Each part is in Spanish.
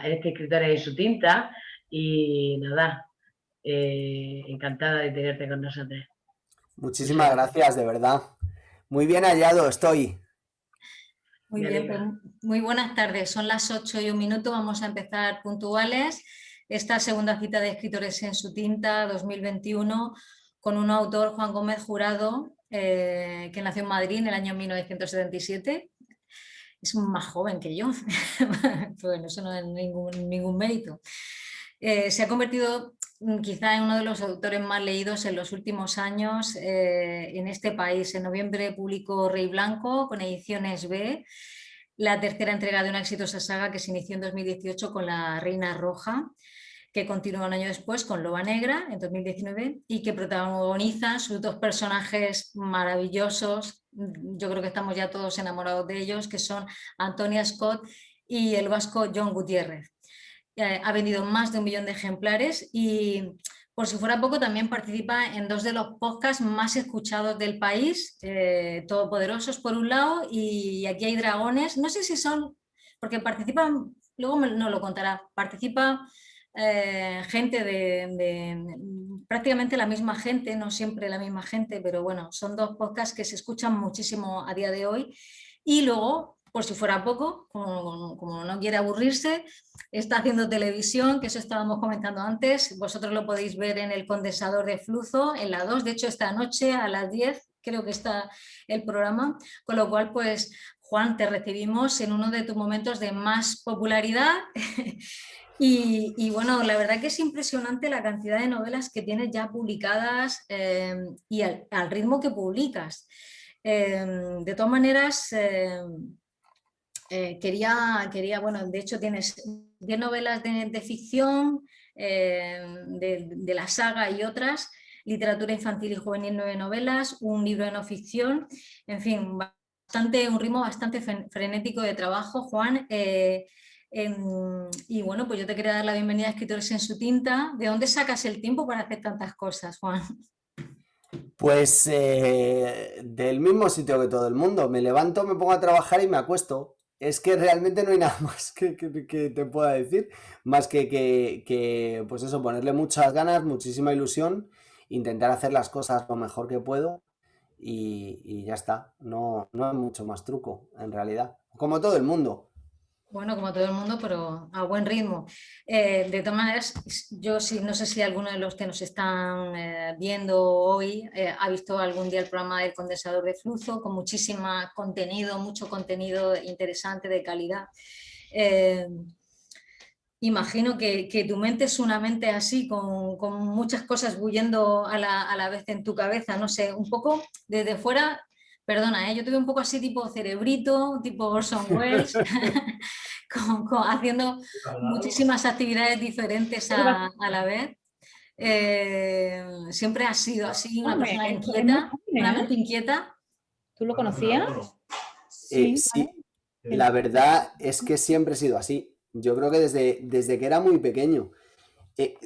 este escritor en su tinta y nada, encantada de tenerte con nosotros. Muchísimas Muchas gracias. gracias, de verdad. Muy bien hallado estoy. Muy Me bien, pues alegra. muy buenas tardes. Son las 8:01, vamos a empezar puntuales esta segunda cita de Escritores en su tinta 2021 con un autor, Juan Gómez Jurado, que nació en Madrid en el año 1977. Es más joven que yo, bueno, eso no es ningún mérito. Se ha convertido quizá en uno de los autores más leídos en los últimos años en este país. En noviembre publicó Rey Blanco con Ediciones B, la tercera entrega de una exitosa saga que se inició en 2018 con La Reina Roja, que continúa un año después con Loba Negra en 2019 y que protagonizan sus dos personajes maravillosos. Yo creo que estamos ya todos enamorados de ellos, que son Antonia Scott y el vasco John Gutiérrez. Ha vendido más de 1 millón de ejemplares y, por si fuera poco, también participa en 2 de los podcasts más escuchados del país, Todopoderosos por un lado y Aquí hay dragones. No sé si son, porque participan, luego nos lo contará, participa gente de prácticamente la misma gente, no siempre la misma gente, pero bueno, son 2 podcasts que se escuchan muchísimo a día de hoy. Y luego, por si fuera poco, como no quiere aburrirse, está haciendo televisión, que eso estábamos comentando antes. Vosotros lo podéis ver en el Condensador de Flujo, en la 2. De hecho, esta noche a las 10 creo que está el programa. Con lo cual, pues, Juan, te recibimos en uno de tus momentos de más popularidad. Y bueno, la verdad que es impresionante la cantidad de novelas que tienes ya publicadas y al ritmo que publicas. De todas maneras, bueno, de hecho tienes 10 novelas de ficción, de la saga y otras, literatura infantil y juvenil 9 novelas, un libro de no ficción, en fin, un ritmo bastante frenético de trabajo, Juan. Y bueno, pues yo te quería dar la bienvenida a Escritores en su tinta. ¿De dónde sacas el tiempo para hacer tantas cosas, Juan? Pues del mismo sitio que todo el mundo. Me levanto, me pongo a trabajar y me acuesto. Es que realmente no hay nada más que te pueda decir, más que, pues eso, ponerle muchas ganas, muchísima ilusión, intentar hacer las cosas lo mejor que puedo y ya está. No, no hay mucho más truco, en realidad. Como todo el mundo. Bueno, como todo el mundo, pero a buen ritmo. De todas maneras, yo sí, no sé si alguno de los que nos están viendo hoy ha visto algún día el programa del Condensador de Flujo, con muchísimo contenido, mucho contenido interesante, de calidad. Eh, Imagino que tu mente es una mente así, con muchas cosas bullendo a la vez en tu cabeza, no sé, un poco desde fuera, perdona, yo tuve un poco así tipo Cerebrito, tipo Orson Welles, haciendo muchísimas actividades diferentes a la vez. Siempre has sido así, una Hombre, persona es muy inquieta, joven, una ¿eh? mente inquieta. ¿Tú lo conocías? Sí, Sí, vale. la verdad es que siempre he sido así. Yo creo que desde que era muy pequeño. Eh,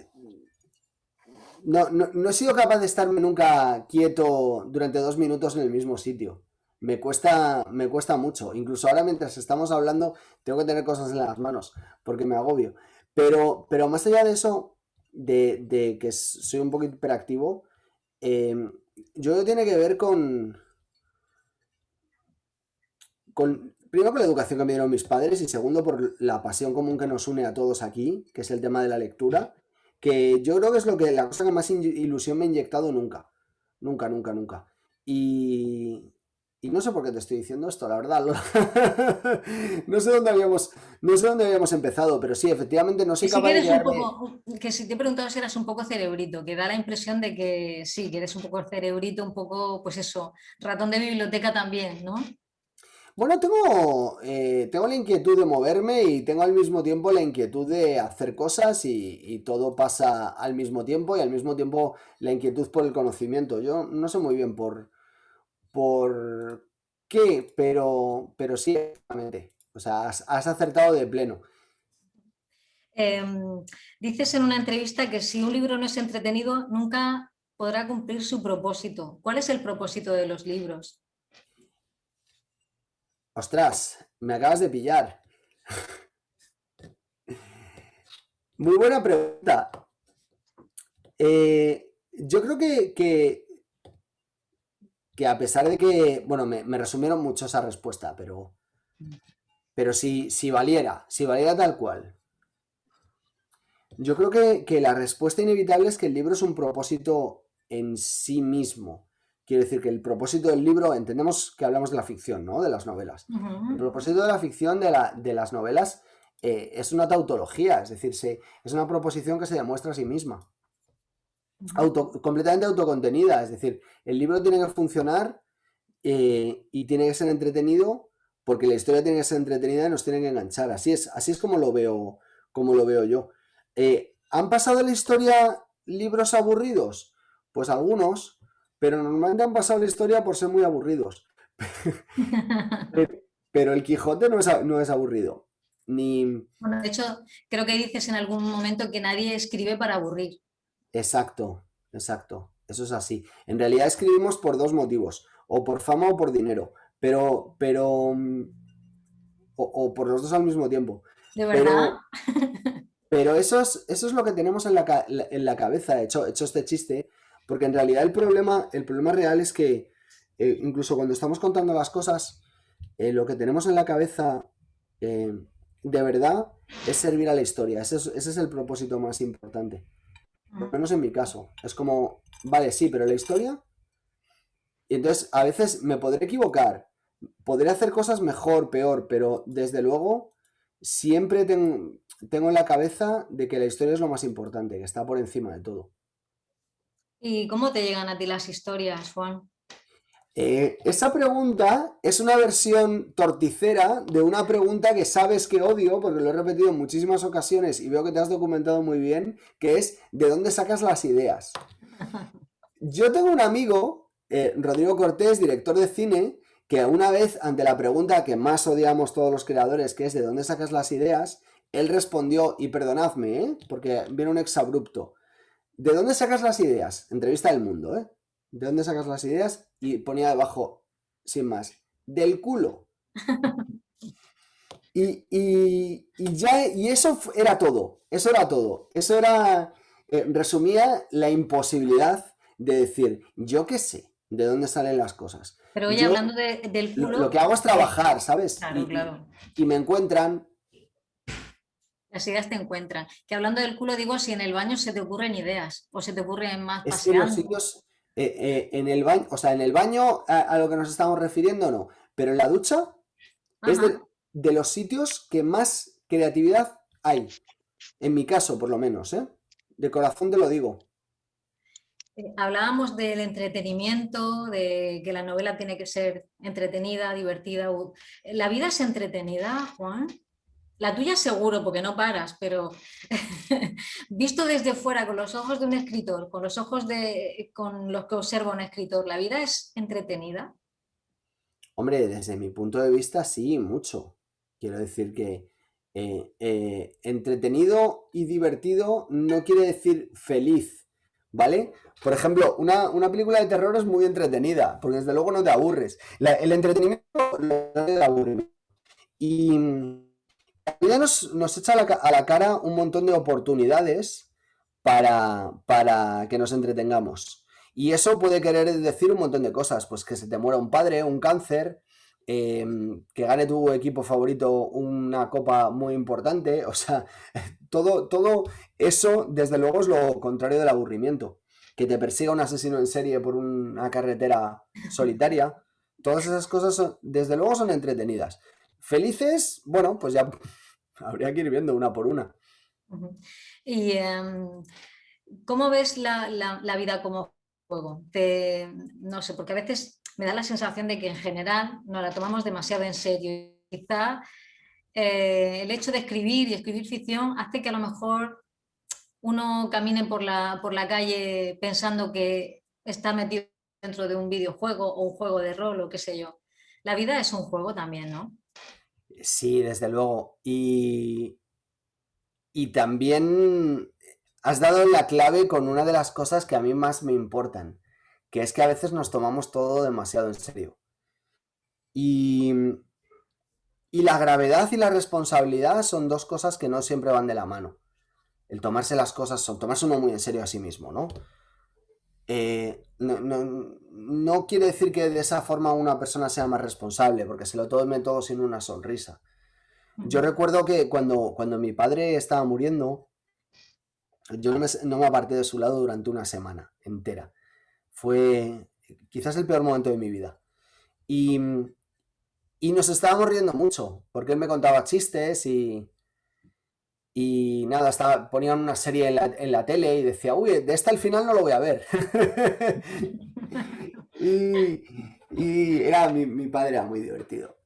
no he sido capaz de estarme nunca quieto durante 2 minutos en el mismo sitio. Me cuesta mucho. Incluso ahora mientras estamos hablando tengo que tener cosas en las manos porque me agobio. Pero más allá de eso, de que soy un poquito hiperactivo, eh, yo creo que tiene que ver primero con la educación que me dieron mis padres y segundo por la pasión común que nos une a todos aquí, que es el tema de la lectura, que yo creo que es la cosa que más ilusión me ha inyectado nunca. Nunca, nunca, nunca. Y no sé por qué te estoy diciendo esto, la verdad. No sé dónde habíamos empezado, pero sí, efectivamente no Que soy sí que capaz de eres un quedarme. poco, que si te he preguntado si eras un poco cerebrito, que da la impresión de que sí, que eres un poco cerebrito, un poco, pues eso, ratón de biblioteca también, ¿no? Bueno, tengo la inquietud de moverme y tengo al mismo tiempo la inquietud de hacer cosas y todo pasa al mismo tiempo y al mismo tiempo la inquietud por el conocimiento. Yo no sé muy bien por qué, pero sí, exactamente. O sea, has acertado de pleno. Eh, Dices en una entrevista que si un libro no es entretenido, nunca podrá cumplir su propósito. ¿Cuál es el propósito de los libros? Ostras, me acabas de pillar. Muy buena pregunta. Yo creo que a pesar de que, bueno, me resumieron mucho esa respuesta, pero si valiera tal cual. Yo creo que la respuesta inevitable es que el libro es un propósito en sí mismo. Quiero decir que el propósito del libro, entendemos que hablamos de la ficción, ¿no? De las novelas. El propósito de la ficción, de las novelas, es una tautología, es decir, es una proposición que se demuestra a sí misma. Completamente autocontenida, es decir, el libro tiene que funcionar y tiene que ser entretenido porque la historia tiene que ser entretenida y nos tiene que enganchar. Así es como lo veo yo. ¿Han pasado en la historia libros aburridos? Pues algunos, pero normalmente han pasado en la historia por ser muy aburridos. Pero el Quijote no es aburrido. Bueno, de hecho, creo que dices en algún momento que nadie escribe para aburrir. Exacto. Eso es así. En realidad escribimos por dos motivos, o por fama o por dinero, o por los dos al mismo tiempo. ¿De verdad? Pero eso es lo que tenemos en la cabeza, hecho este chiste, porque en realidad el problema real es que incluso cuando estamos contando las cosas, lo que tenemos en la cabeza de verdad es servir a la historia. Ese es el propósito más importante. Por lo menos en mi caso. Es como, vale, sí, pero la historia. Y entonces a veces me podré equivocar, podré hacer cosas mejor, peor, pero desde luego siempre tengo en la cabeza de que la historia es lo más importante, que está por encima de todo. ¿Y cómo te llegan a ti las historias, Juan? Esa pregunta es una versión torticera de una pregunta que sabes que odio, porque lo he repetido en muchísimas ocasiones y veo que te has documentado muy bien, que es ¿de dónde sacas las ideas? Yo tengo un amigo, Rodrigo Cortés, director de cine, que una vez, ante la pregunta que más odiamos todos los creadores, que es ¿de dónde sacas las ideas?, él respondió, y perdonadme, porque viene un exabrupto, ¿de dónde sacas las ideas? Entrevista del Mundo, ¿eh? ¿De dónde sacas las ideas? Y ponía debajo, sin más, del culo. Y eso era todo. Eso era todo. Eso era. Resumía la imposibilidad de decir, yo qué sé, de dónde salen las cosas. Pero oye, Yo hablando del culo... lo que hago es trabajar, ¿sabes? Claro. Y me encuentran. Las ideas te encuentran. Que hablando del culo, digo, si en el baño se te ocurren ideas o se te ocurren más Es que los paseando. sitios. En el baño, o sea, en el baño a lo que nos estamos refiriendo, no. Pero en la ducha es Ajá. de los sitios que más creatividad hay. En mi caso, por lo menos, ¿eh? De corazón te lo digo. Hablábamos del entretenimiento, de que la novela tiene que ser entretenida, divertida. ¿La vida es entretenida, Juan? La tuya seguro, porque no paras, pero visto desde fuera, con los ojos de un escritor, con los ojos con los que observa un escritor, ¿la vida es entretenida? Hombre, desde mi punto de vista, sí, mucho. Quiero decir que entretenido y divertido no quiere decir feliz, ¿vale? Por ejemplo, una película de terror es muy entretenida, porque desde luego no te aburres. El entretenimiento no te aburre. Y la vida nos echa a la cara un montón de oportunidades para que nos entretengamos. Y eso puede querer decir un montón de cosas, pues que se te muera un padre, un cáncer, que gane tu equipo favorito una copa muy importante, o sea, todo eso desde luego es lo contrario del aburrimiento. Que te persiga un asesino en serie por una carretera solitaria, todas esas cosas desde luego son entretenidas. Felices, bueno, pues ya habría que ir viendo una por una. ¿Y cómo ves la vida como juego? No sé, porque a veces me da la sensación de que en general nos la tomamos demasiado en serio. Quizá el hecho de escribir y escribir ficción hace que a lo mejor uno camine por la calle pensando que está metido dentro de un videojuego o un juego de rol o qué sé yo. La vida es un juego también, ¿no? Sí, desde luego. Y también has dado en la clave con una de las cosas que a mí más me importan, que es que a veces nos tomamos todo demasiado en serio. Y, y la gravedad y la responsabilidad son dos cosas que no siempre van de la mano. el tomarse las cosas, o tomarse uno muy en serio a sí mismo, ¿no? No quiere decir que de esa forma una persona sea más responsable, porque se lo tome todo sin una sonrisa. Yo recuerdo que cuando mi padre estaba muriendo, yo no me aparté de su lado durante una semana entera. Fue quizás el peor momento de mi vida. Y, y nos estábamos riendo mucho, porque él me contaba chistes y nada, ponían una serie en la tele y decía, uy, de esta al final no lo voy a ver. y mi padre era muy divertido.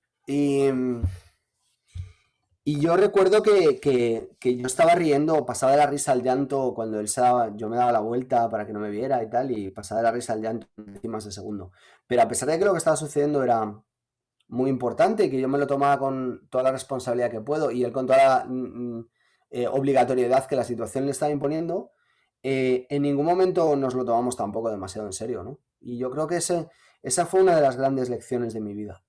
Y yo recuerdo que yo estaba riendo, pasaba de la risa al llanto cuando yo me daba la vuelta para que no me viera y tal, y pasaba de la risa al llanto en décimas de segundo. Pero a pesar de que lo que estaba sucediendo era muy importante, que yo me lo tomaba con toda la responsabilidad que puedo y él con toda la obligatoriedad que la situación le estaba imponiendo, en ningún momento nos lo tomamos tampoco demasiado en serio, ¿no? Y yo creo que esa fue una de las grandes lecciones de mi vida.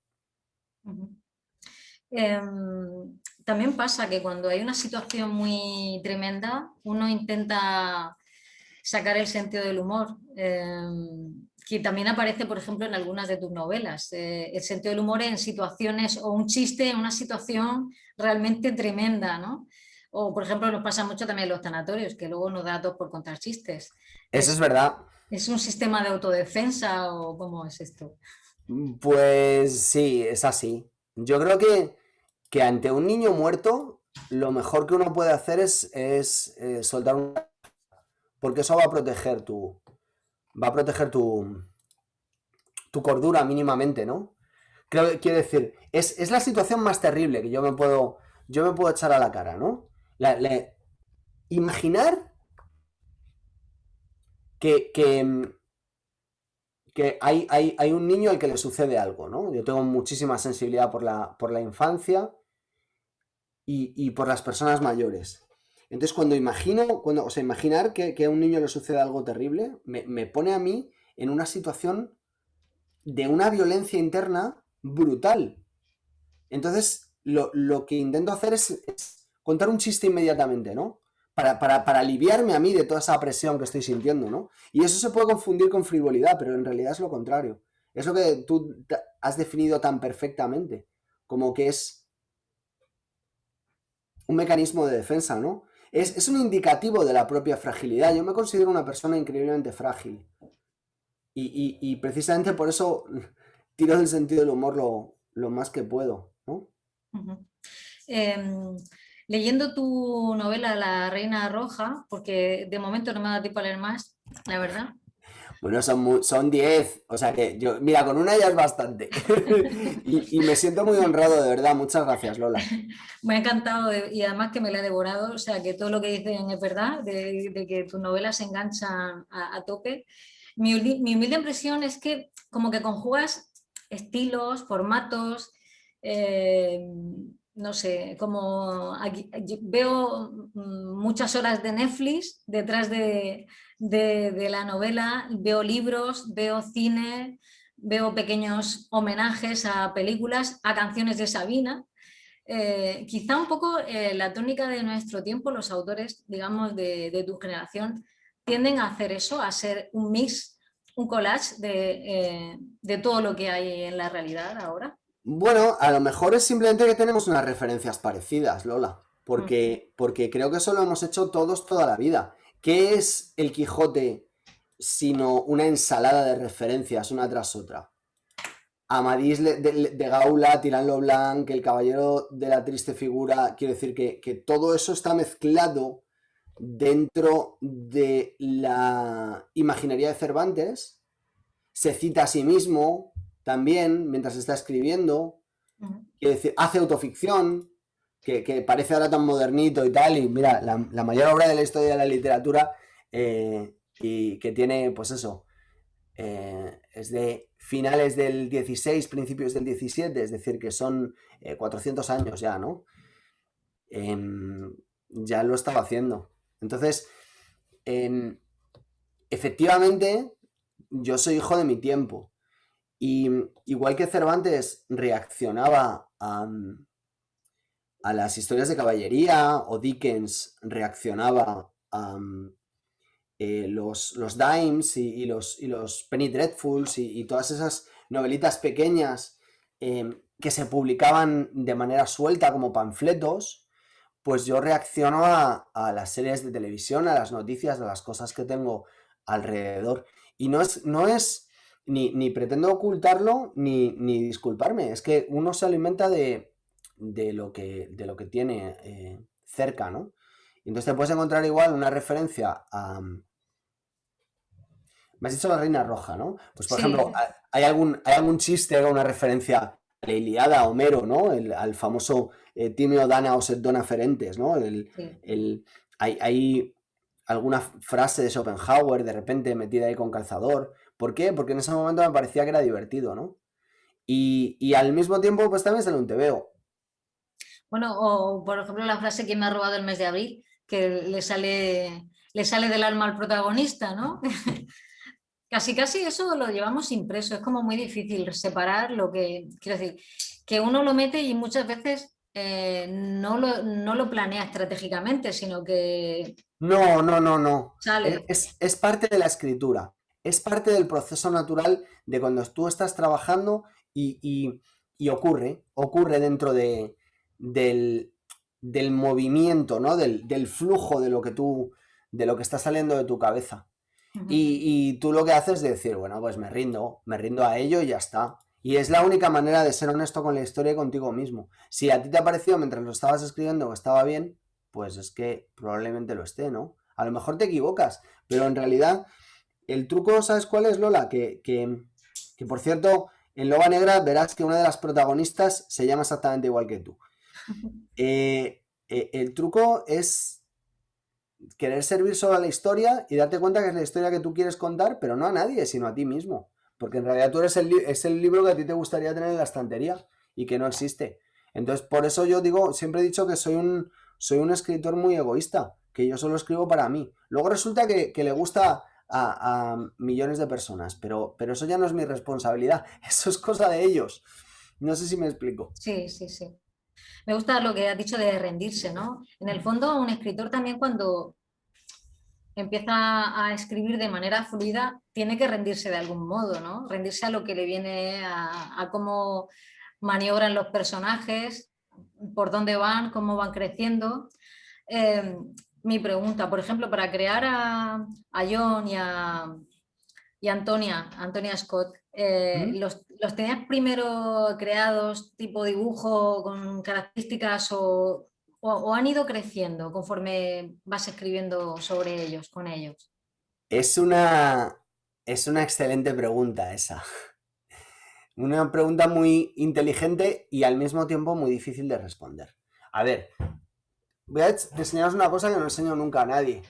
También pasa que cuando hay una situación muy tremenda, uno intenta sacar el sentido del humor, que también aparece, por ejemplo, en algunas de tus novelas. El sentido del humor en situaciones, o un chiste en una situación realmente tremenda, ¿no? O, por ejemplo, nos pasa mucho también en los tanatorios, que luego nos da dos por contar chistes. Eso es verdad. ¿Es un sistema de autodefensa o cómo es esto? Pues sí, es así. Yo creo que ante un niño muerto, lo mejor que uno puede hacer es soltar un... Porque eso va a proteger tu cordura mínimamente, ¿no? Quiero decir, es la situación más terrible que yo me puedo echar a la cara, ¿no? Imaginar que hay un niño al que le sucede algo, ¿no? Yo tengo muchísima sensibilidad por la infancia y por las personas mayores. Entonces, imaginar que a un niño le sucede algo terrible, me pone a mí en una situación de una violencia interna brutal. Entonces, lo que intento hacer es contar un chiste inmediatamente, ¿no? Para aliviarme a mí de toda esa presión que estoy sintiendo, ¿no? Y eso se puede confundir con frivolidad, pero en realidad es lo contrario. Es lo que tú has definido tan perfectamente, como que es un mecanismo de defensa, ¿no? Es un indicativo de la propia fragilidad. Yo me considero una persona increíblemente frágil. Y precisamente por eso tiro del sentido del humor lo más que puedo, ¿no? Leyendo tu novela La Reina Roja, porque de momento no me ha dado tiempo a leer más, la verdad. Bueno, son 10, o sea que yo, mira, con una ya es bastante. y me siento muy honrado, de verdad. Muchas gracias, Lola. Me ha encantado y además que me la he devorado, o sea que todo lo que dicen es verdad, de que tus novelas se enganchan a tope. Mi humilde impresión es que como que conjugas estilos, formatos, no sé, como veo muchas horas de Netflix detrás de la novela, veo libros, veo cine, veo pequeños homenajes a películas, a canciones de Sabina. Quizá un poco la tónica de nuestro tiempo, los autores, digamos, de tu generación, tienden a hacer eso, a ser un mix, un collage de todo lo que hay en la realidad ahora. Bueno, a lo mejor es simplemente que tenemos unas referencias parecidas, Lola, porque creo que eso lo hemos hecho todos toda la vida. ¿Qué es el Quijote sino una ensalada de referencias una tras otra? Amadís de Gaula, Tirán lo Blanc, el Caballero de la Triste Figura, quiero decir que todo eso está mezclado dentro de la imaginería de Cervantes, se cita a sí mismo también mientras está escribiendo, quiero decir, hace autoficción, que parece ahora tan modernito y tal, y mira, la mayor obra de la historia de la literatura y que tiene, pues eso, es de finales del 16, principios del 17, es decir, que son 400 años ya, ¿no? Ya lo estaba haciendo. Entonces, efectivamente, yo soy hijo de mi tiempo. Y igual que Cervantes reaccionaba a las historias de caballería, o Dickens reaccionaba a los Dimes y los Penny Dreadfuls y todas esas novelitas pequeñas que se publicaban de manera suelta como panfletos, pues yo reacciono a las series de televisión, a las noticias, a las cosas que tengo alrededor. Y no es ni pretendo ocultarlo ni disculparme, es que uno se alimenta de lo que tiene cerca, ¿no? Y entonces te puedes encontrar igual una referencia a... Me has dicho la Reina Roja, ¿no? Pues por Sí, ejemplo, hay algún chiste o una referencia a la Ilíada, a Homero, ¿no? Al famoso Timeo Danaos et dona ferentes, ¿no? sí. Hay alguna frase de Schopenhauer de repente metida ahí con calzador. ¿Por qué? Porque en ese momento me parecía que era divertido, ¿no? Y al mismo tiempo, pues también sale un tebeo. Bueno, o por ejemplo la frase que me ha robado el mes de abril, que le sale del alma al protagonista, ¿no? Casi eso lo llevamos impreso, es como muy difícil separar lo que, quiero decir, que uno lo mete y muchas veces no lo planea estratégicamente, sino que No. sale. Es parte de la escritura. Es parte del proceso natural de cuando tú estás trabajando y ocurre dentro del movimiento, ¿no? Del flujo de lo que está saliendo de tu cabeza. Ujú. Y tú lo que haces es decir, bueno, pues me rindo a ello y ya está. Y es la única manera de ser honesto con la historia y contigo mismo. Si a ti te ha parecido mientras lo estabas escribiendo que estaba bien, pues es que probablemente lo esté, ¿no? A lo mejor te equivocas, pero en realidad el truco, ¿sabes cuál es, Lola? Que por cierto, en Loba Negra verás que una de las protagonistas se llama exactamente igual que tú. El truco es querer servir solo a la historia y darte cuenta que es la historia que tú quieres contar, pero no a nadie, sino a ti mismo. Porque en realidad tú eres es el libro que a ti te gustaría tener en la estantería y que no existe. Entonces, por eso yo digo, siempre he dicho que soy un escritor muy egoísta, que yo solo escribo para mí. Luego resulta que le gusta a millones de personas, pero eso ya no es mi responsabilidad, eso es cosa de ellos. No sé si me explico. Sí, sí, sí. Me gusta lo que has dicho de rendirse, ¿no? En el fondo, un escritor también cuando empieza a escribir de manera fluida, tiene que rendirse de algún modo, ¿no? Rendirse a lo que le viene, a cómo maniobran los personajes, por dónde van, cómo van creciendo. Eh, Mi pregunta, por ejemplo, para crear a John y a Antonia Scott, ¿Mm? ¿los tenías primero creados tipo dibujo con características o han ido creciendo conforme vas escribiendo sobre ellos, con ellos? Es una, es una excelente pregunta esa. Una pregunta muy inteligente y al mismo tiempo muy difícil de responder. A ver, voy a enseñaros una cosa que no enseño nunca a nadie,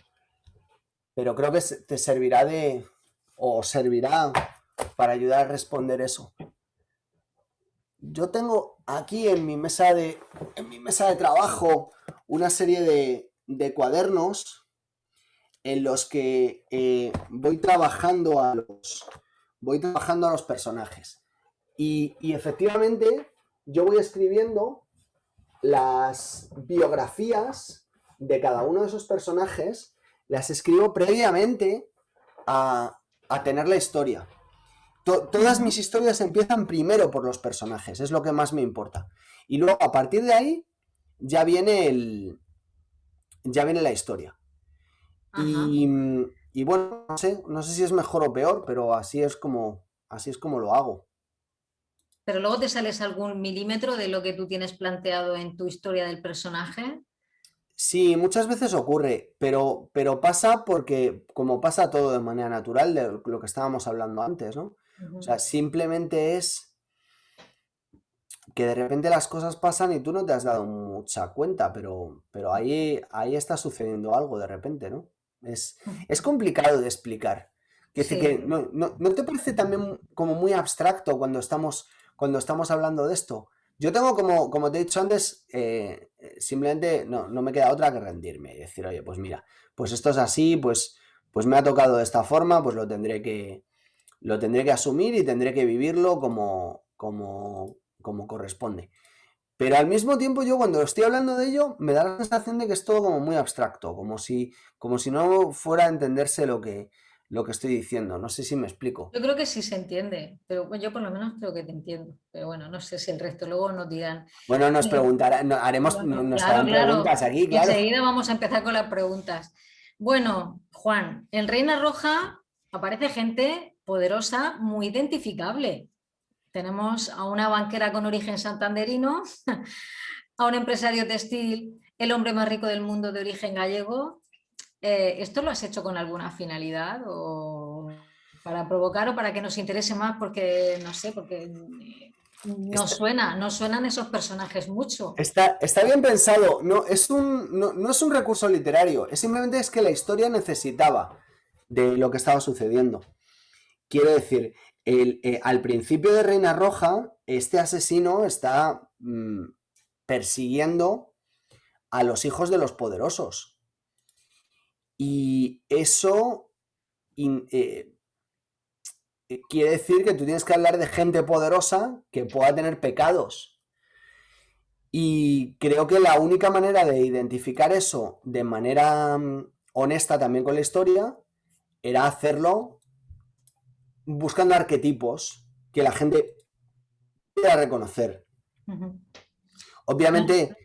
pero creo que te servirá o servirá para ayudar a responder eso. Yo tengo aquí en mi mesa de trabajo una serie de cuadernos en los que voy trabajando a los personajes. Y efectivamente yo voy escribiendo las biografías de cada uno de esos personajes, las escribo previamente a tener la historia. Todas mis historias empiezan primero por los personajes, es lo que más me importa. Y luego a partir de ahí ya viene la historia. Ajá. Y bueno, no sé si es mejor o peor, pero así es como lo hago. Pero luego te sales algún milímetro de lo que tú tienes planteado en tu historia del personaje. Sí, muchas veces ocurre, pero pasa porque, como pasa todo de manera natural, de lo que estábamos hablando antes, ¿no? O Ujú. sea, simplemente es que de repente las cosas pasan y tú no te has dado mucha cuenta, pero ahí está sucediendo algo de repente, ¿no? Es complicado de explicar. Quiere decir que Sí, ¿no te parece también como muy abstracto cuando estamos hablando de esto? Yo tengo como te he dicho antes, simplemente no me queda otra que rendirme y decir, oye, pues mira, pues esto es así, pues me ha tocado de esta forma, pues lo tendré que asumir y tendré que vivirlo como corresponde. Pero al mismo tiempo yo cuando estoy hablando de ello me da la sensación de que es todo como muy abstracto, como si no fuera a entenderse lo que estoy diciendo. No sé si me explico. Yo creo que sí se entiende, pero yo por lo menos creo que te entiendo. Pero bueno, no sé si el resto luego nos dirán. Bueno, nos Eh, preguntarán, Bueno, nos claro, harán claro. preguntas aquí, claro. Enseguida vamos a empezar con las preguntas. Bueno, Juan, en Reina Roja aparece gente poderosa, muy identificable. Tenemos a una banquera con origen santanderino, a un empresario textil, el hombre más rico del mundo de origen gallego. ¿Esto lo has hecho con alguna finalidad o para provocar o para que nos interese más? Porque, no sé, porque Está, nos suenan esos personajes mucho. está bien pensado, no es un recurso literario, es simplemente es que la historia necesitaba de lo que estaba sucediendo. Quiero decir, al principio de Reina Roja, este asesino está persiguiendo a los hijos de los poderosos. Y eso quiere decir que tú tienes que hablar de gente poderosa que pueda tener pecados. Y creo que la única manera de identificar eso de manera honesta también con la historia era hacerlo buscando arquetipos que la gente pueda reconocer. Ujú. Obviamente,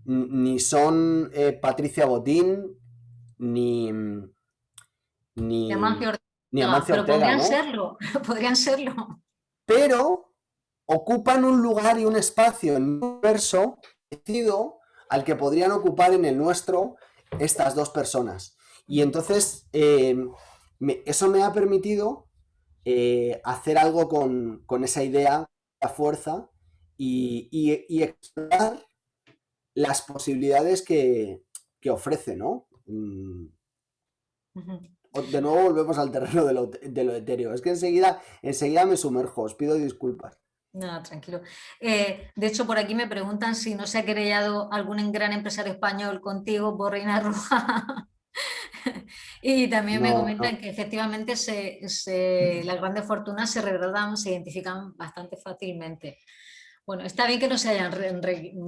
ni son Patricia Botín ni, De ni, Amancio ni Ortega, Amancio pero Ortega, podrían ¿no? serlo, podrían serlo. Pero ocupan un lugar y un espacio en un universo parecido al que podrían ocupar en el nuestro estas dos personas. Y entonces eso me ha permitido hacer algo con esa idea, la fuerza, y explorar las posibilidades que ofrece, ¿no? Ujú. De nuevo volvemos al terreno de lo etéreo. Es que enseguida me sumerjo, os pido disculpas. No, tranquilo. De hecho, por aquí me preguntan si no se ha querellado algún gran empresario español contigo por Reina Roja. Y también me No, comentan no. que efectivamente las grandes fortunas se revelan, se identifican bastante fácilmente. Bueno, está bien que no se hayan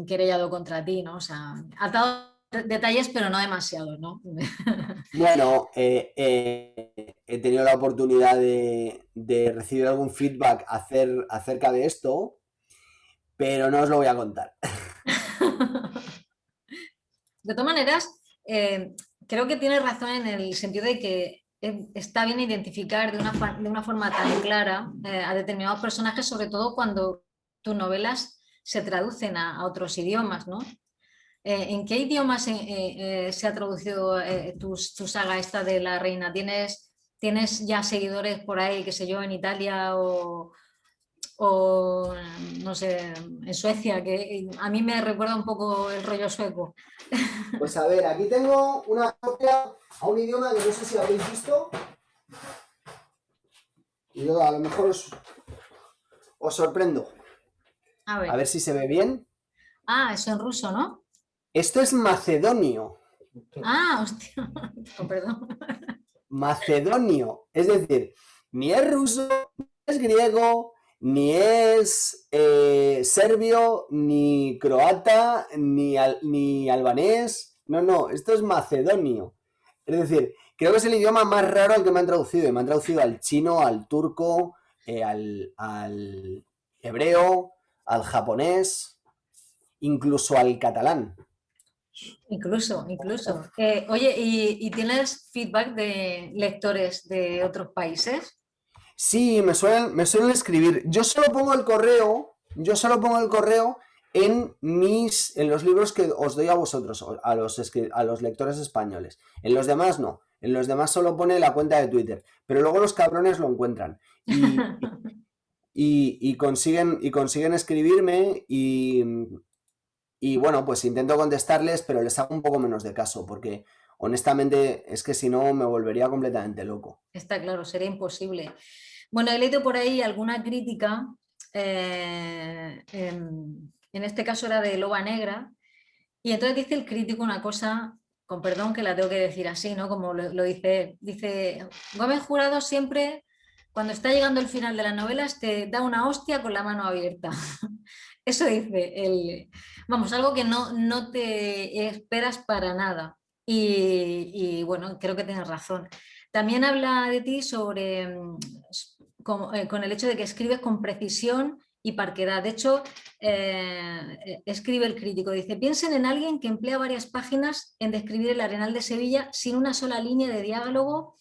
querellado contra ti, ¿no? O sea, ha dado detalles, pero no demasiados, ¿no? Bueno, he tenido la oportunidad de recibir algún feedback acerca de esto, pero no os lo voy a contar. De todas maneras, creo que tienes razón en el sentido de que está bien identificar de una forma tan clara a determinados personajes, sobre todo cuando tus novelas se traducen a otros idiomas, ¿no? ¿En qué idiomas se ha traducido tu saga esta de la reina? ¿Tienes ya seguidores por ahí, qué sé yo, en Italia o no sé, en Suecia? Que a mí me recuerda un poco el rollo sueco. Pues a ver, aquí tengo una copia a un idioma que no sé si habéis visto. Y yo a lo mejor os sorprendo. A A ver. ver si se ve bien. Ah, eso en ruso, ¿no? Esto es macedonio. Ah, hostia. Oh, perdón. Macedonio. Es decir, ni es ruso, ni es griego, ni es serbio, ni croata, ni albanés. No, no, esto es macedonio. Es decir, creo que es el idioma más raro al que me han traducido. Y me han traducido al chino, al turco, al hebreo, al japonés, incluso al catalán. Incluso. Oye, ¿y tienes feedback de lectores de otros países? Sí, me suelen escribir. Yo solo pongo el correo en los libros que os doy a vosotros, a los lectores españoles. En los demás no. En los demás solo pone la cuenta de Twitter. Pero luego los cabrones lo encuentran. Y consiguen escribirme y bueno, pues intento contestarles, pero les hago un poco menos de caso, porque honestamente es que si no me volvería completamente loco. Está claro, sería imposible. Bueno, he leído por ahí alguna crítica, en este caso era de Loba Negra, y entonces dice el crítico una cosa, con perdón que la tengo que decir así, ¿no? Como lo dice él. Dice, Gómez Jurado siempre, cuando está llegando el final de las novelas, te da una hostia con la mano abierta. Eso dice, vamos, algo que no te esperas para nada. Y bueno, creo que tienes razón. También habla de ti sobre, con el hecho de que escribes con precisión y parquedad. De hecho, escribe el crítico, dice, piensen en alguien que emplea varias páginas en describir el Arenal de Sevilla sin una sola línea de diálogo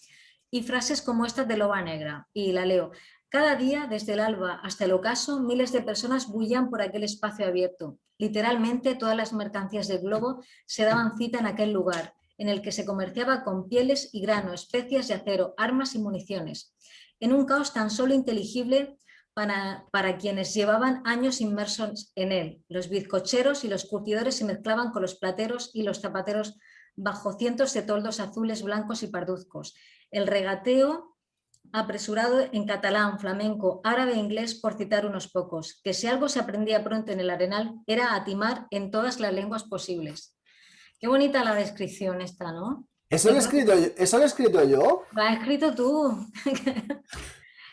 y frases como estas de Loba Negra. Y la leo. Cada día, desde el alba hasta el ocaso, miles de personas bullían por aquel espacio abierto. Literalmente, todas las mercancías del globo se daban cita en aquel lugar, en el que se comerciaba con pieles y grano, especias y acero, armas y municiones. En un caos tan solo inteligible para quienes llevaban años inmersos en él. Los bizcocheros y los curtidores se mezclaban con los plateros y los zapateros bajo cientos de toldos azules, blancos y parduzcos. El regateo apresurado en catalán, flamenco, árabe e inglés, por citar unos pocos, que si algo se aprendía pronto en el Arenal era a timar en todas las lenguas posibles. Qué bonita la descripción esta, ¿no? ¿Eso lo he escrito yo? ¿Eso lo he escrito yo? Lo has escrito tú.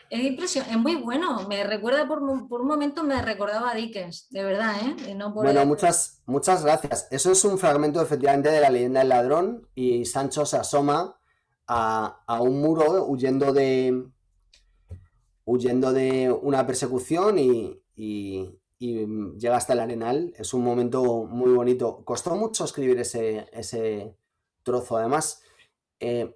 Es muy bueno. Me recuerda por un momento, me recordaba a Dickens, de verdad, ¿eh? Y no por Bueno, muchas gracias. Eso es un fragmento efectivamente de la leyenda del ladrón y Sancho se asoma a un muro huyendo de una persecución y llega hasta el Arenal. Es un momento muy bonito. Costó mucho escribir ese trozo. Además, creo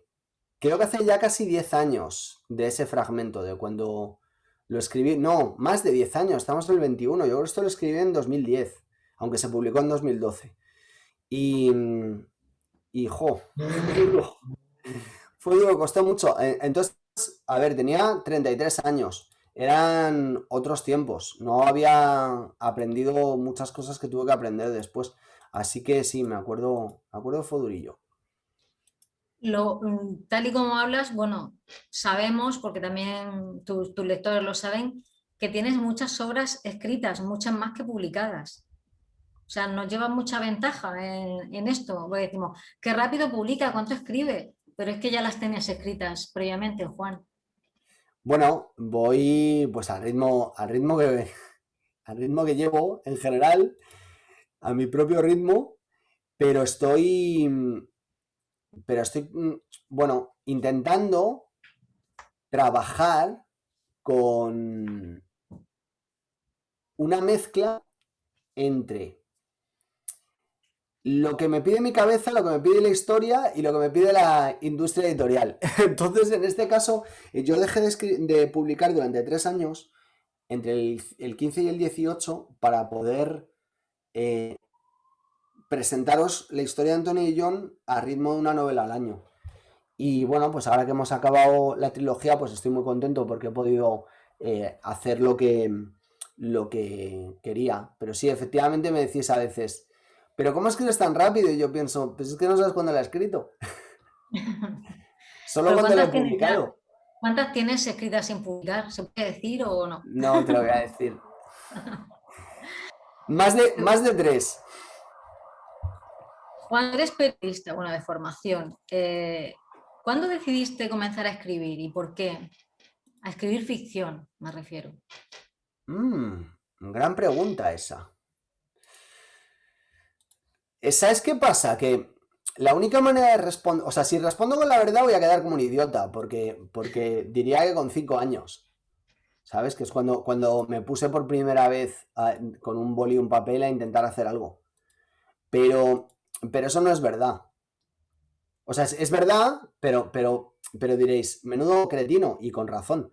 que hace ya casi 10 años de ese fragmento, de cuando lo escribí. No, más de 10 años, estamos en el 21. Yo creo que esto lo escribí en 2010, aunque se publicó en 2012. Y jo, fue duro, costó mucho. Entonces, a ver, tenía 33 años. Eran otros tiempos. No había aprendido muchas cosas que tuve que aprender después. Así que sí, me acuerdo fue durillo. Tal y como hablas, bueno, sabemos, porque también tus lectores lo saben, que tienes muchas obras escritas, muchas más que publicadas. O sea, nos lleva mucha ventaja en esto, porque decimos, qué rápido publica, cuánto escribe, pero es que ya las tenías escritas previamente, Juan. Bueno, voy pues al ritmo que llevo en general, a mi propio ritmo, pero estoy, bueno, intentando trabajar con una mezcla entre lo que me pide mi cabeza, lo que me pide la historia y lo que me pide la industria editorial. Entonces, en este caso, yo dejé de publicar durante 3 años, entre el 15 y el 18, para poder presentaros la historia de Antonio y John a ritmo de una novela al año. Y bueno, pues ahora que hemos acabado la trilogía, pues estoy muy contento porque he podido hacer lo que quería. Pero sí, efectivamente me decís a veces, ¿pero cómo escribes tan rápido? Y yo pienso, pues es que no sabes cuándo la he escrito. Solo ¿Pero cuando la he cuántas tienes ya? publicado. ¿Cuántas tienes escritas sin publicar? ¿Se puede decir o no? No te lo voy a decir. Más de 3. Juan, eres periodista, bueno, de formación. ¿Cuándo decidiste comenzar a escribir y por qué? A escribir ficción, me refiero. Gran pregunta esa. ¿Sabes qué pasa? Que la única manera de responder... O sea, si respondo con la verdad voy a quedar como un idiota, porque diría que con 5 años. ¿Sabes? Que es cuando me puse por primera vez con un boli y un papel a intentar hacer algo. Pero eso no es verdad. O sea, es verdad, pero diréis, menudo cretino, y con razón.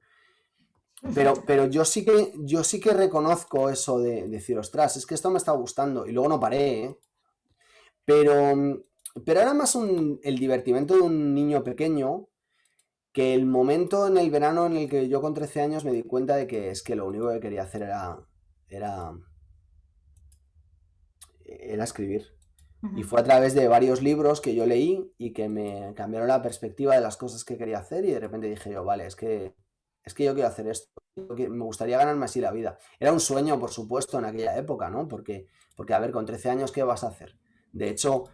Pero yo sí que reconozco eso de decir, ostras, es que esto me está gustando. Y luego no paré, ¿eh? Pero era más el divertimento de un niño pequeño, que el momento en el verano en el que yo con 13 años me di cuenta de que es que lo único que quería hacer era escribir. Y fue a través de varios libros que yo leí y que me cambiaron la perspectiva de las cosas que quería hacer, y de repente dije yo, vale, es que yo quiero hacer esto, me gustaría ganarme así la vida. Era un sueño, por supuesto, en aquella época, ¿no? Porque a ver, con 13 años, ¿qué vas a hacer? De hecho,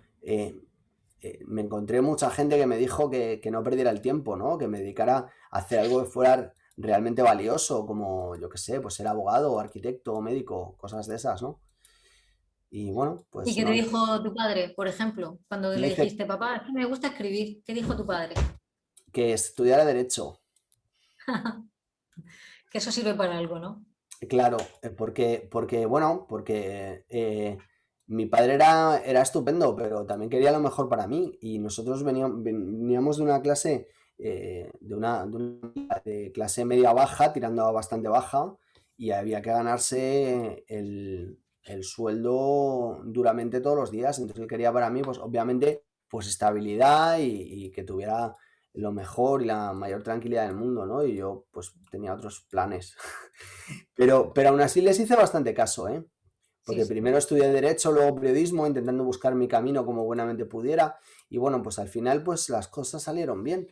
me encontré mucha gente que me dijo que no perdiera el tiempo, ¿no? Que me dedicara a hacer algo que fuera realmente valioso, como, yo qué sé, pues ser abogado o arquitecto o médico, cosas de esas, ¿no? Y bueno, ¿Y pues qué te no, dijo tu padre, por ejemplo, cuando me le dice dijiste, papá, es que me gusta escribir? ¿Qué dijo tu padre? que estudiara derecho. Que eso sirve para algo, ¿no? Claro, porque mi padre era estupendo, pero también quería lo mejor para mí. Y nosotros veníamos de una clase, de clase media baja, tirando a bastante baja, y había que ganarse el sueldo duramente todos los días. Entonces él quería para mí, pues obviamente, pues estabilidad y que tuviera lo mejor y la mayor tranquilidad del mundo, ¿no? Y yo pues tenía otros planes. Pero aún así les hice bastante caso, ¿eh? Sí, Porque sí. primero estudié Derecho, luego Periodismo, intentando buscar mi camino como buenamente pudiera. Y bueno, pues al final pues las cosas salieron bien.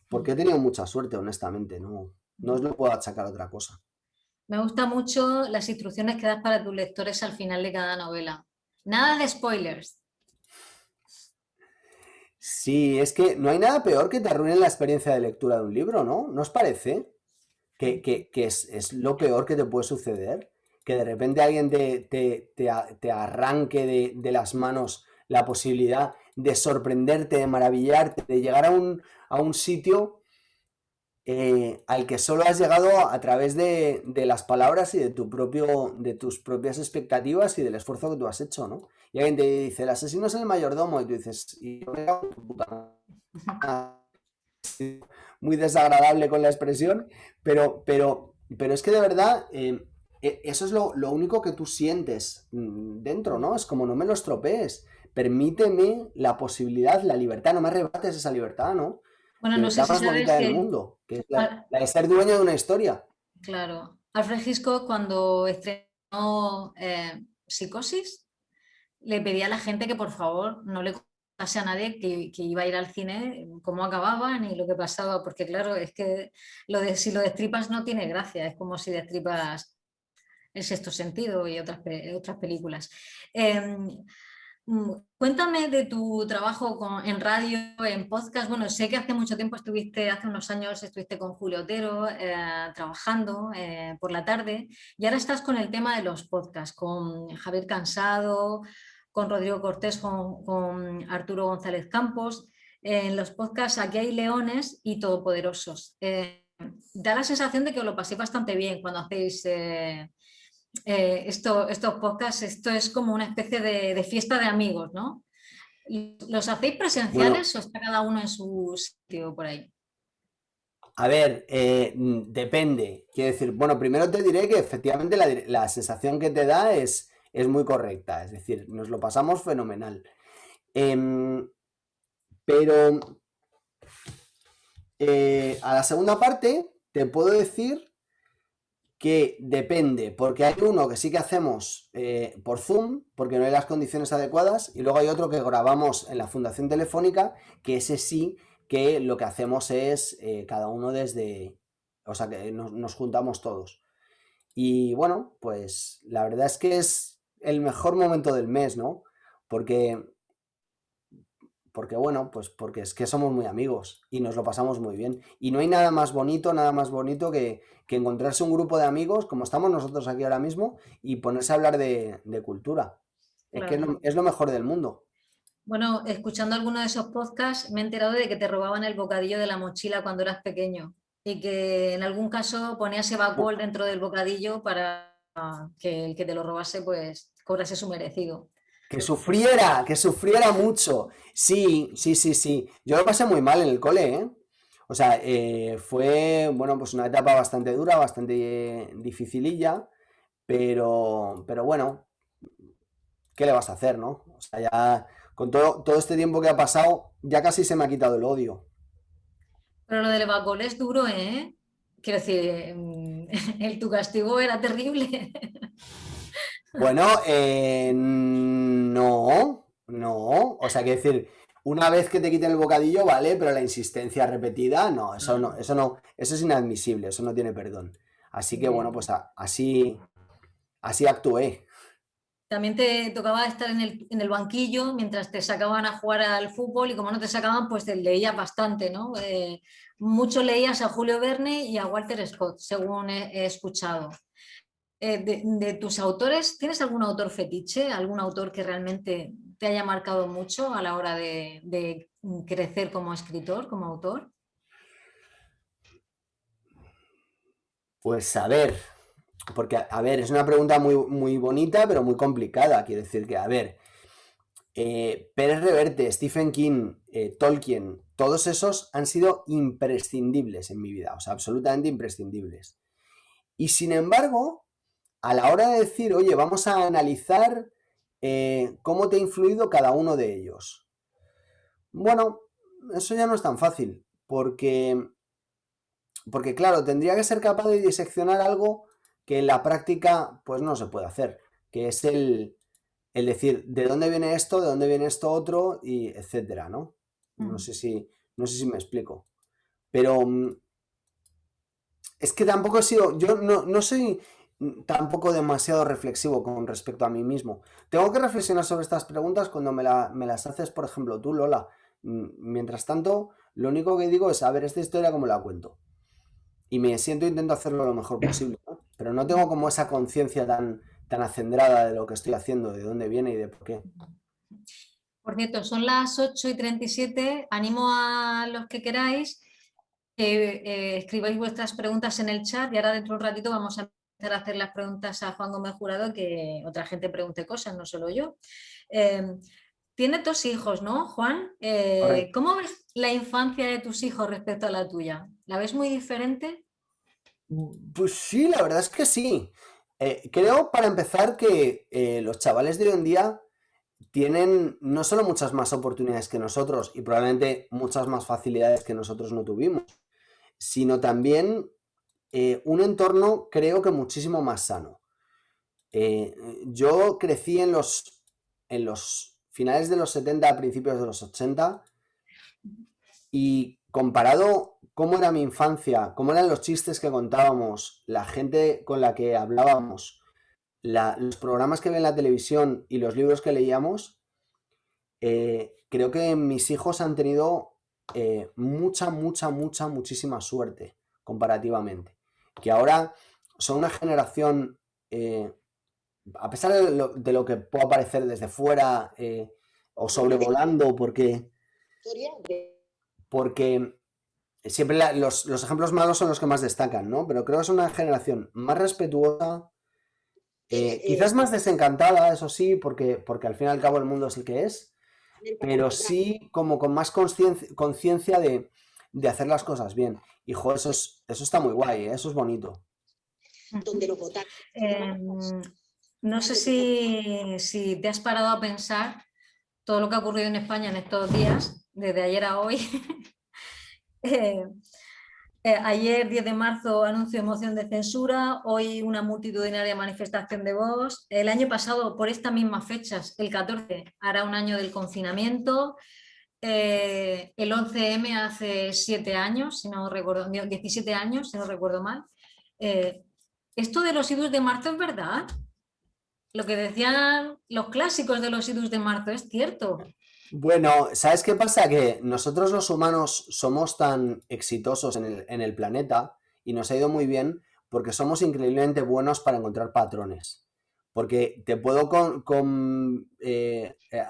Porque he tenido mucha suerte, honestamente. No os lo puedo achacar a otra cosa. Me gustan mucho las instrucciones que das para tus lectores al final de cada novela. Nada de spoilers. Sí, es que no hay nada peor que te arruinen la experiencia de lectura de un libro, ¿no? ¿No os parece? Que es lo peor que te puede suceder. Que de repente alguien te arranque de las manos la posibilidad de sorprenderte, de maravillarte, de llegar a un sitio al que solo has llegado a través de las palabras y de tus propias expectativas y del esfuerzo que tú has hecho, ¿no? Y alguien te dice, el asesino es el mayordomo, y tú dices, y yo me cago en tu puta madre. Muy desagradable con la expresión, pero es que de verdad eso es lo único que tú sientes dentro, ¿no? Es como no me lo estropees, permíteme la posibilidad, la libertad, no me arrebates esa libertad, ¿no? Bueno, La no sé libertad si más sabes bonita del que, mundo, que es Al- la de ser dueño de una historia. claro, Alfred Hitchcock cuando estrenó Psicosis, le pedía a la gente que por favor no le contase a nadie que iba a ir al cine, cómo acababa ni lo que pasaba, porque claro, es que si lo destripas no tiene gracia, es como si destripas El Sexto Sentido y otras películas. Cuéntame de tu trabajo en radio, en podcast. Bueno, sé que hace mucho tiempo hace unos años estuviste con Julio Otero trabajando por la tarde y ahora estás con el tema de los podcasts, con Javier Cansado, con Rodrigo Cortés, con Arturo González Campos. En los podcasts Aquí hay leones y todopoderosos. Da la sensación de que os lo paséis bastante bien cuando hacéis estos podcasts. Esto es como una especie de fiesta de amigos, ¿no? ¿Los hacéis Bueno, presenciales o está cada uno en su sitio por ahí? a ver, depende. Quiero decir, bueno, primero te diré que efectivamente la sensación que te da es muy correcta. Es decir, nos lo pasamos fenomenal. Em, pero a la segunda parte te puedo decir que depende, porque hay uno que sí que hacemos por Zoom, porque no hay las condiciones adecuadas, y luego hay otro que grabamos en la Fundación Telefónica, que ese sí que lo que hacemos es cada uno desde, o sea, que nos juntamos todos. Y bueno, pues la verdad es que es el mejor momento del mes, ¿no? Porque bueno, pues porque es que somos muy amigos y nos lo pasamos muy bien. Y no hay nada más bonito que encontrarse un grupo de amigos, como estamos nosotros aquí ahora mismo, y ponerse a hablar de cultura. Es que Claro. es lo mejor del mundo. Bueno, escuchando alguno de esos podcasts me he enterado de que te robaban el bocadillo de la mochila cuando eras pequeño y que en algún caso ponías Evacol dentro del bocadillo para que el que te lo robase pues cobrase su merecido. Que sufriera mucho. Sí, sí, sí, sí. Yo lo pasé muy mal en el cole, ¿eh? O sea, fue, bueno, pues una etapa bastante dura, bastante dificililla, pero bueno, ¿qué le vas a hacer, no? O sea, ya con todo este tiempo que ha pasado, ya casi se me ha quitado el odio. Pero lo del Evacol es duro, ¿eh? Quiero decir, tu castigo era terrible. Bueno, no, no. O sea, que decir, una vez que te quiten el bocadillo, vale, pero la insistencia repetida, no, eso no, eso no, eso es inadmisible, eso no tiene perdón. Así que bueno, Bien. pues así actué. también te tocaba estar en el banquillo mientras te sacaban a jugar al fútbol y como no te sacaban, pues te leías bastante, ¿no? Mucho leías a Julio Verne y a Walter Scott, según he escuchado. De tus autores, ¿tienes algún autor fetiche? ¿Algún autor que realmente te haya marcado mucho a la hora de crecer como escritor, como autor? Pues a ver, porque a ver, es una pregunta muy, muy bonita, pero muy complicada. Quiero decir que, a ver, Pérez Reverte, Stephen King, Tolkien, todos esos han sido imprescindibles en mi vida, o sea, absolutamente imprescindibles. Y sin embargo, a la hora de decir, oye, vamos a analizar cómo te ha influido cada uno de ellos. Bueno, eso ya no es tan fácil, porque claro, tendría que ser capaz de diseccionar algo que en la práctica pues no se puede hacer, que es el decir de dónde viene esto, de dónde viene esto otro, y etcétera, ¿no? No sé si me explico. Pero es que tampoco he sido, yo no soy tampoco demasiado reflexivo con respecto a mí mismo. Tengo que reflexionar sobre estas preguntas cuando me las haces, por ejemplo, tú, Lola. Mientras tanto, lo único que digo es, a ver, esta historia cómo la cuento. Y me siento, intento hacerlo lo mejor posible, ¿no? Pero no tengo como esa conciencia tan acendrada de lo que estoy haciendo, de dónde viene y de por qué. Por cierto, son las 8:37. Animo a los que queráis que escribáis vuestras preguntas en el chat y ahora dentro de un ratito vamos a empezar a hacer las preguntas a Juan Gómez Jurado, que otra gente pregunte cosas, no solo yo. Tiene 2 hijos, ¿no, Juan? Correcto. ¿Cómo ves la infancia de tus hijos respecto a la tuya? ¿La ves muy diferente? Pues sí, la verdad es que sí. Creo, para empezar, que los chavales de hoy en día tienen no solo muchas más oportunidades que nosotros y probablemente muchas más facilidades que nosotros no tuvimos, sino también un entorno, creo que muchísimo más sano. Yo crecí en los finales de los 70, principios de los 80, y comparado cómo era mi infancia, cómo eran los chistes que contábamos, la gente con la que hablábamos, los programas que veía en la televisión y los libros que leíamos, creo que mis hijos han tenido muchísima suerte comparativamente. Que ahora son una generación, a pesar de lo que pueda parecer desde fuera o sobrevolando, porque siempre los ejemplos malos son los que más destacan, ¿no? Pero creo que es una generación más respetuosa, quizás más desencantada, eso sí, porque al fin y al cabo el mundo es el que es, pero sí como con más conciencia de hacer las cosas bien. Hijo, eso está muy guay, ¿eh? Eso es bonito. No sé si te has parado a pensar todo lo que ha ocurrido en España en estos días, desde ayer a hoy. Ayer, 10 de marzo, anuncio de moción de censura, hoy una multitudinaria manifestación de Vox. El año pasado, por estas mismas fechas, el 14, hará un año del confinamiento. El 11M hace 7 años, si no recuerdo, 17 años, si no recuerdo mal. ¿Esto de los idus de marzo es verdad? Lo que decían los clásicos de los idus de marzo es cierto. Bueno, ¿sabes qué pasa? Que nosotros los humanos somos tan exitosos en el planeta y nos ha ido muy bien porque somos increíblemente buenos para encontrar patrones. Porque te puedo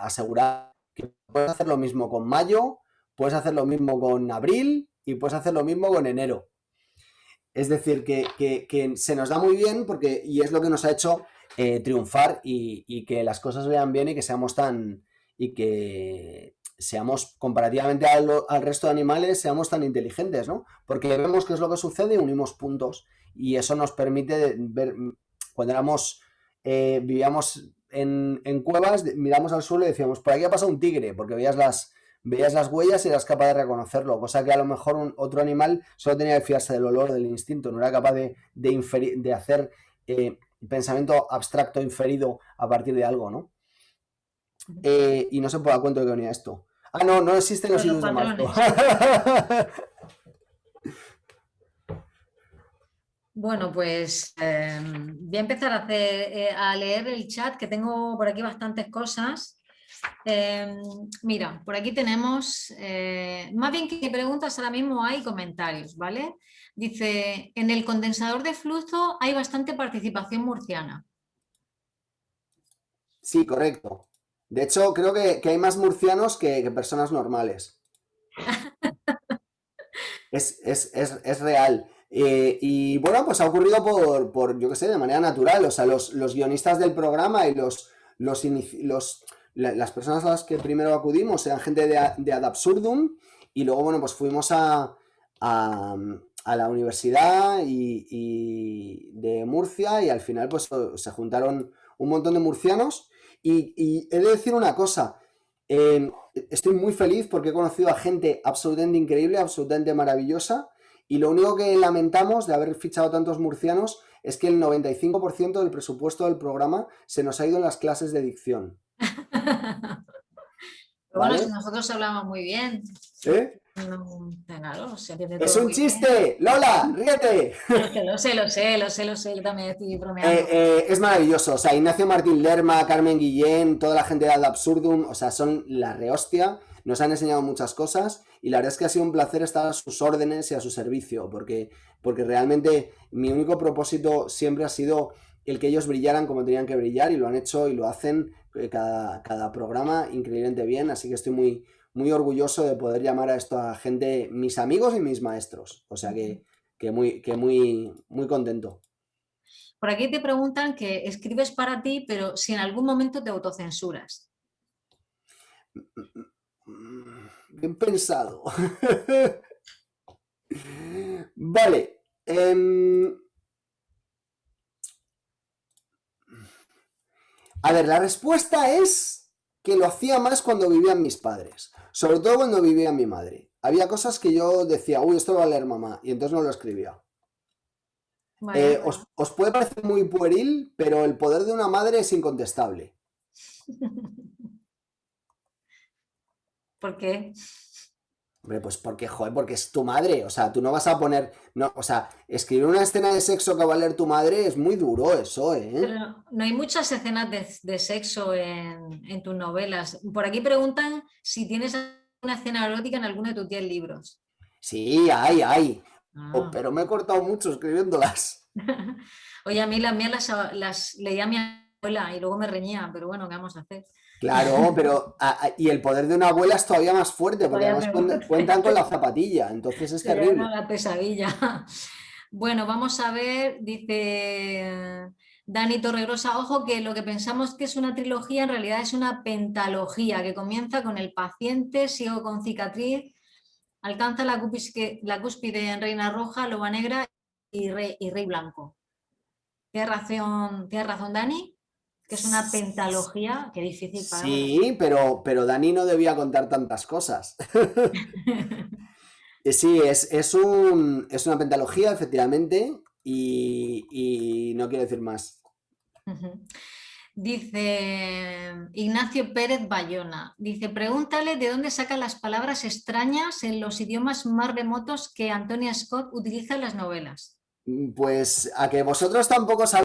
asegurar que puedes hacer lo mismo con mayo, puedes hacer lo mismo con abril y puedes hacer lo mismo con enero. Es decir, que se nos da muy bien y es lo que nos ha hecho triunfar y que las cosas vean bien y que seamos comparativamente al resto de animales, seamos tan inteligentes, ¿no? Porque vemos qué es lo que sucede y unimos puntos. Y eso nos permite ver, cuando vivíamos en cuevas, miramos al suelo y decíamos, por aquí ha pasado un tigre, porque veías las huellas y eras capaz de reconocerlo, cosa que a lo mejor otro animal solo tenía que fiarse del olor, del instinto, no era capaz de hacer pensamiento abstracto inferido a partir de algo, ¿no? Y no se puede dar cuenta de que venía esto. Ah, no existen los idus de marzo. Bueno, pues voy a empezar a leer el chat, que tengo por aquí bastantes cosas. Mira, por aquí tenemos, más bien que preguntas, ahora mismo hay comentarios, ¿vale? Dice, en el condensador de flujo hay bastante participación murciana. Sí, correcto. De hecho, creo que hay más murcianos que personas normales. Es real. Y bueno, pues ha ocurrido yo qué sé, de manera natural. O sea, los guionistas del programa y las personas a las que primero acudimos eran gente de Ad Absurdum. Y luego, bueno, pues fuimos a la universidad y de Murcia y al final pues se juntaron un montón de murcianos. Y he de decir una cosa. Estoy muy feliz porque he conocido a gente absolutamente increíble, absolutamente maravillosa, y lo único que lamentamos de haber fichado tantos murcianos es que el 95% del presupuesto del programa se nos ha ido en las clases de dicción. Bueno, ¿Vale? si nosotros hablamos muy bien. ¿Eh? No, claro, se entiende ¡Es todo un muy bien. chiste! ¡Lola, ríete! Lo sé, yo también estoy bromeando. Es maravilloso, o sea, Ignacio Martín Lerma, Carmen Guillén, toda la gente de Ad Absurdum, o sea, son la rehostia, nos han enseñado muchas cosas y la verdad es que ha sido un placer estar a sus órdenes y a su servicio, porque realmente mi único propósito siempre ha sido el que ellos brillaran como tenían que brillar y lo han hecho y lo hacen cada programa increíblemente bien, así que estoy muy orgulloso de poder llamar a esto a gente, mis amigos y mis maestros, o sea que muy contento. Por aquí te preguntan que escribes para ti, pero si en algún momento te autocensuras. Bien pensado. Vale. A ver, la respuesta es que lo hacía más cuando vivían mis padres. Sobre todo cuando vivía mi madre. Había cosas que yo decía, uy, esto lo va a leer mamá, y entonces no lo escribía. Vaya. Os puede parecer muy pueril, pero el poder de una madre es incontestable. ¿Por qué? Hombre, pues porque, joder, porque es tu madre. O sea, tú no vas a poner. No, o sea, escribir una escena de sexo que va a leer tu madre es muy duro, eso, ¿eh? Pero no hay muchas escenas de sexo en tus novelas. Por aquí preguntan si tienes una escena erótica en alguno de tus 10 libros. Sí, hay. Ah. Pero me he cortado mucho escribiéndolas. Oye, a mí las mías las leía mi abuela y luego me reñía, pero bueno, ¿qué vamos a hacer? Claro, pero. Y el poder de una abuela es todavía más fuerte, porque Todavía además cuentan con la zapatilla, entonces es Se llama terrible. la pesadilla. Bueno, vamos a ver, dice Dani Torregrosa, ojo que lo que pensamos que es una trilogía en realidad es una pentalogía que comienza con el paciente ciego con cicatriz, alcanza la cúspide en Reina Roja, Loba Negra y Rey Blanco. ¿Tienes razón, Dani? Que es una pentalogía, qué difícil palabra. Sí, pero Dani no debía contar tantas cosas. Sí, es una pentalogía, efectivamente, y no quiero decir más. Dice Ignacio Pérez Bayona, dice, pregúntale de dónde sacan las palabras extrañas en los idiomas más remotos que Antonia Scott utiliza en las novelas. Pues a que vosotros tampoco sabéis